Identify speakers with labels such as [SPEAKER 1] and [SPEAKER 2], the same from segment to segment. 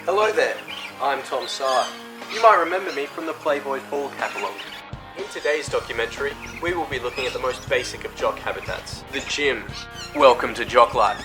[SPEAKER 1] Hello there, I'm Tom Saar. You might remember me from the Playboy Ball catalogue. In today's documentary, we will be looking at the most basic of jock habitats, the gym. Welcome to Jock Lyf.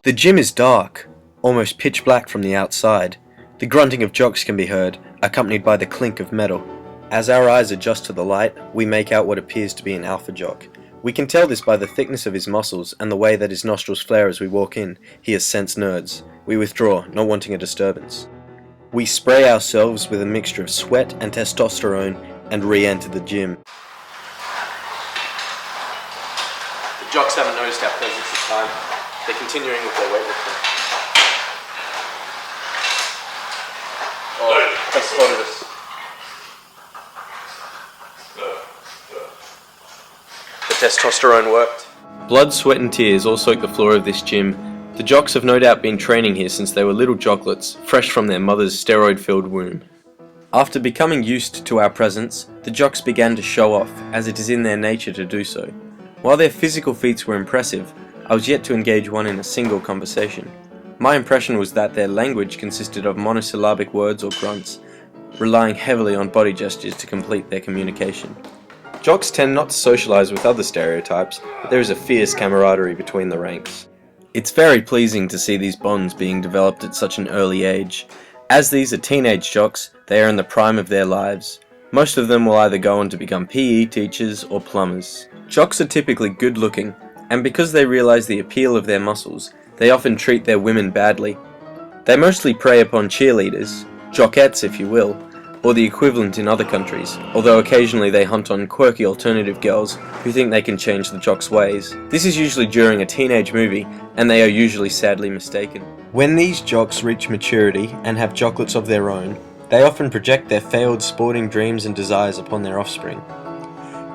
[SPEAKER 1] The gym is dark, almost pitch black from the outside. The grunting of jocks can be heard, accompanied by the clink of metal. As our eyes adjust to the light, we make out what appears to be an alpha jock. We can tell this by the thickness of his muscles and the way that his nostrils flare as we walk in. He has sensed nerds. We withdraw, not wanting a disturbance. We spray ourselves with a mixture of sweat and testosterone and re-enter the gym. The jocks haven't noticed our presence this time. They're continuing with their weightlifting. Oh, they spotted us. The testosterone worked. Blood, sweat and tears all soak the floor of this gym. The jocks have no doubt been training here since they were little jocklets, fresh from their mother's steroid-filled womb. After becoming used to our presence, the jocks began to show off, as it is in their nature to do so. While their physical feats were impressive, I was yet to engage one in a single conversation. My impression was that their language consisted of monosyllabic words or grunts, relying heavily on body gestures to complete their communication. Jocks tend not to socialize with other stereotypes, but there is a fierce camaraderie between the ranks. It's very pleasing to see these bonds being developed at such an early age. As these are teenage jocks, they are in the prime of their lives. Most of them will either go on to become PE teachers or plumbers. Jocks are typically good looking, and because they realize the appeal of their muscles, they often treat their women badly. They mostly prey upon cheerleaders, jockettes if you will, or the equivalent in other countries, although occasionally they hunt on quirky alternative girls who think they can change the jocks' ways. This is usually during a teenage movie, and they are usually sadly mistaken. When these jocks reach maturity and have jocklets of their own, they often project their failed sporting dreams and desires upon their offspring.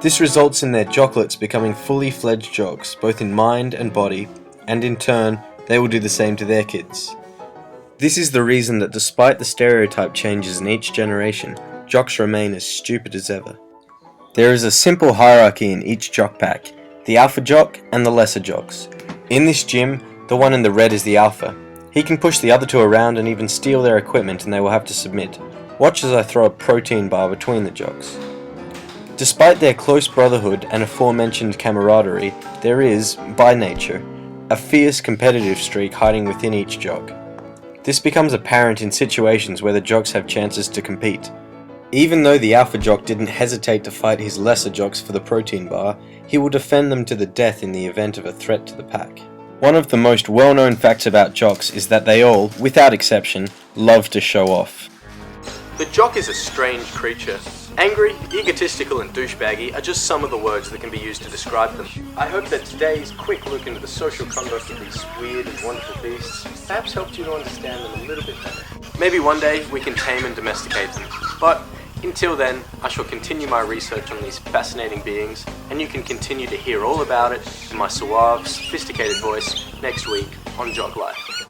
[SPEAKER 1] This results in their jocklets becoming fully fledged jocks, both in mind and body, and in turn, they will do the same to their kids. This is the reason that despite the stereotype changes in each generation, jocks remain as stupid as ever. There is a simple hierarchy in each jock pack, the alpha jock and the lesser jocks. In this gym, the one in the red is the alpha. He can push the other two around and even steal their equipment and they will have to submit. Watch as I throw a protein bar between the jocks. Despite their close brotherhood and aforementioned camaraderie, there is, by nature, a fierce competitive streak hiding within each jock. This becomes apparent in situations where the jocks have chances to compete. Even though the alpha jock didn't hesitate to fight his lesser jocks for the protein bar, he will defend them to the death in the event of a threat to the pack. One of the most well-known facts about jocks is that they all, without exception, love to show off. The jock is a strange creature. Angry, egotistical and douchebaggy are just some of the words that can be used to describe them. I hope that today's quick look into the social conduct of these weird and wonderful beasts perhaps helped you to understand them a little bit better. Maybe one day we can tame and domesticate them, but until then I shall continue my research on these fascinating beings, and you can continue to hear all about it in my suave, sophisticated voice next week on Jock Lyf.